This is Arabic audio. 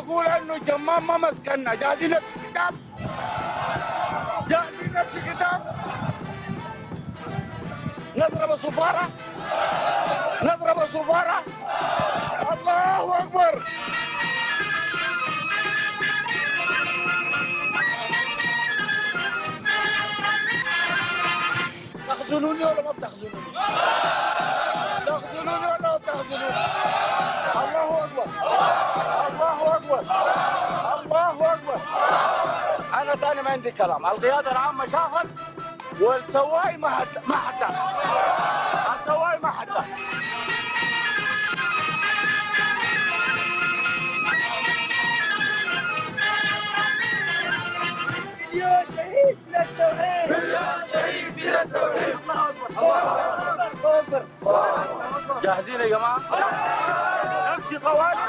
اقول انه الجمام ما مسكنا. جاهزين نمشي كتاب؟ جاهزين نمشي كتاب؟ نضرب الصفاره؟ نضرب الصفاره؟ الله اكبر. تخذلوني ولا ما بتخذلوني؟ تخذلوني ولا ما بتخذلوني؟ الله اكبر. الله اكبر. الله اكبر. انا ثاني ما عندي كلام. القياده العامه شافت والسواي ما حدث. السواي ما حدث. مليون شهيد للتوحيد. مليون شهيد للتوحيد. الله اكبر. الله اكبر. الله اكبر. جاهزين يا جماعه؟ نمشي طوالي.